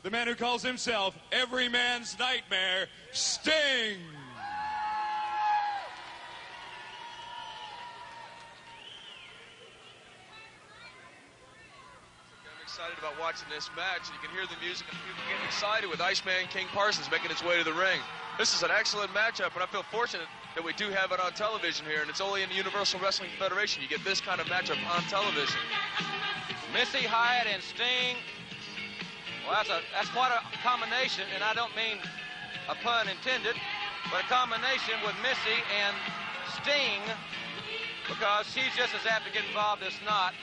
The man who calls himself every man's nightmare, Sting. I'm excited about watching this match. You can hear the music and people getting excited with Iceman King Parsons making its way to the ring. This is an excellent matchup, and I feel fortunate that we do have it on television here, and it's only in the Universal Wrestling Federation you get this kind of matchup on television. Missy Hyatt and Sting. Well, that's quite a combination, and I don't mean a pun intended, but a combination with Missy and Sting, because she's just as apt to get involved as not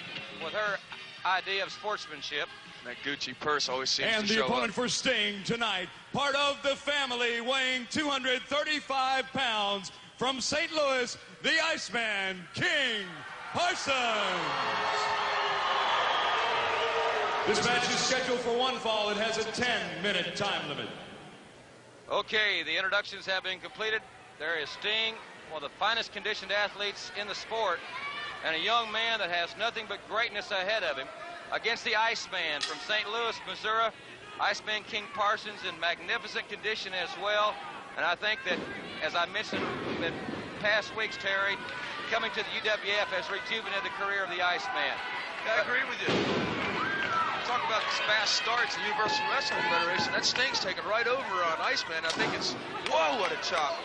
with her idea of sportsmanship. That Gucci purse always seems and to show the opponent up. for Sting tonight, part of the family, weighing 235 pounds, from St. Louis, the Iceman, King Parsons. This match is scheduled for one fall. It has a 10-minute time limit. Okay, the introductions have been completed. There is Sting, one of the finest conditioned athletes in the sport, and a young man that has nothing but greatness ahead of him, against the Iceman from St. Louis, Missouri. Iceman King Parsons in magnificent condition as well. And I think that, as I mentioned in past weeks, Terry, coming to the UWF has rejuvenated the career of the Iceman. I agree with you. Talk about fast starts in the Universal Wrestling Federation. That Sting's taken right over on Iceman. I think it's, whoa, what a chop.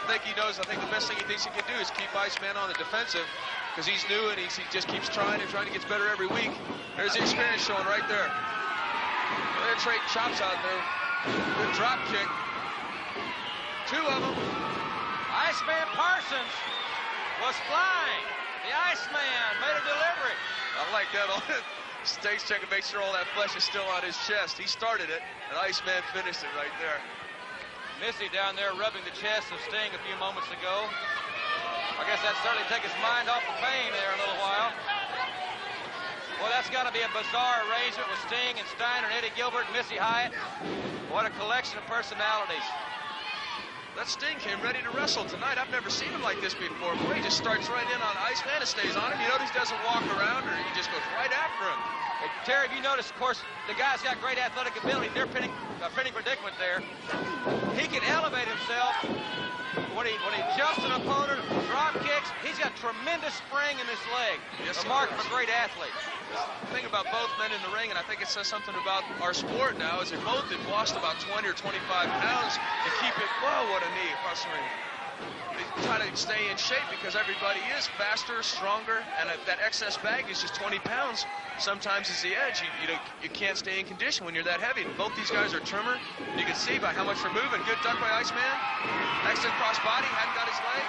I think he knows, I think the best thing he thinks he can do is keep Iceman on the defensive, because he's new and he just keeps trying and trying to get better every week. There's the experience showing right there. They're trading chops out there. Good drop kick. Two of them. Iceman Parsons was flying. The Iceman made a delivery. I like that. Sting's checking to make sure all that flesh is still on his chest. He started it, and Iceman finished it right there. Missy down there rubbing the chest of Sting a few moments ago. I guess that certainly take his mind off the pain there a little while. Well, that's got to be a bizarre arrangement with Sting and Steiner and Eddie Gilbert and Missy Hyatt. What a collection of personalities. That Sting came ready to wrestle tonight. I've never seen him like this before. Boy, he just starts right in on Iceman and stays on him. You notice he doesn't walk around or he just goes right after him. Hey, Terry, if you notice, of course, the guy's got great athletic ability. They're pinning predicament there. He can elevate himself when he jumps an opponent, drop kicks. He's got tremendous spring in his leg. Yes, a mark of a great athlete. The thing about both men in the ring, and I think it says something about our sport now, is they both have lost about 20 or 25 pounds to keep it. Whoa, what a knee across the ring. They try to stay in shape because everybody is faster, stronger, and that excess baggage is just 20 pounds. Sometimes it's the edge. You can't stay in condition when you're that heavy. Both these guys are trimmer. You can see by how much they're moving. Good duck by Iceman. Excellent cross body. Hadn't got his leg.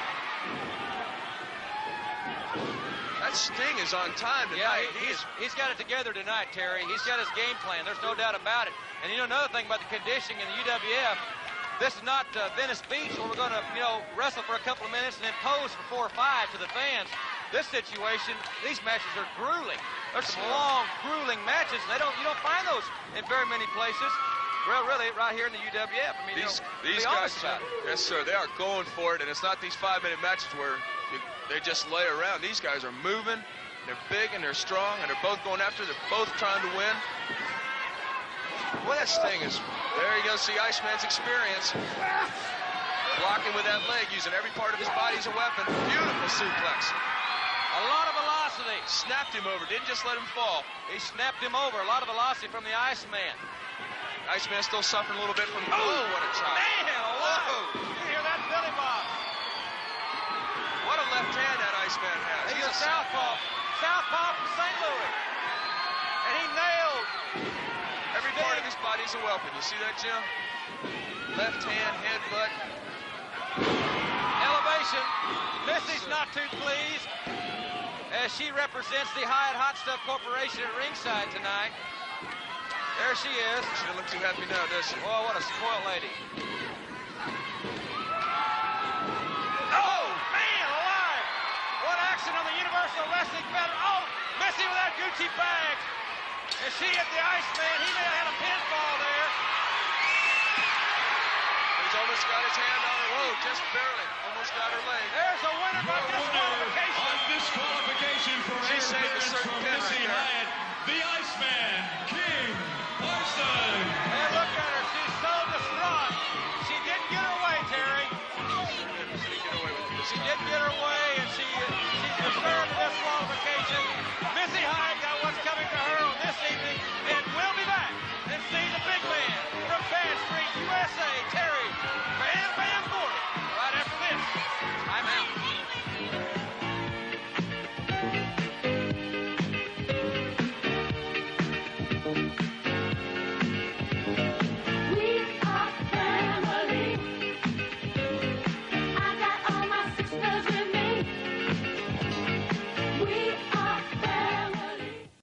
That Sting is on time tonight. Yeah, he's got it together tonight, Terry. He's got his game plan. There's no doubt about it. And you know another thing about the conditioning in the UWF, this is not Venice Beach where we're going to, wrestle for a couple of minutes and then pose for 4 or 5 to the fans. This situation, these matches are grueling. There's some long, grueling matches. And you don't find those in very many places. Well, really, right here in the UWF. I mean, these guys, yes, sir, they are going for it, and it's not these 5-minute matches where they just lay around. These guys are moving. They're big and they're strong, and they're both going after. They're both trying to win. Well, that Sting is. There you go. See Iceman's experience. Blocking with that leg, using every part of his body as a weapon. Beautiful suplex. A lot of velocity. Snapped him over. Didn't just let him fall. He snapped him over. A lot of velocity from the Iceman. Iceman still suffering a little bit from. Oh, what a chop! Man, whoa! You hear that Billy Bob? What a left hand that Iceman has. He's a southpaw. Southpaw from St. Louis. And he nailed. Every part of his body's a weapon. You see that, Jim? Left hand, headbutt. Elevation. Missy's not too pleased as she represents the Hyatt Hot Stuff Corporation at ringside tonight. There she is. She doesn't look too happy now, does she? Well, what a spoiled lady. Oh, man, alive! What action on the Universal Wrestling Federation. Oh, Missy with that Gucci bag. And she hit the Iceman. He may have had a pinfall there. He's almost got his hand on her. Whoa, just barely. Almost got her leg. There's a winner by disqualification. On disqualification for interference from Missy Hyatt, the Iceman, King Parsons.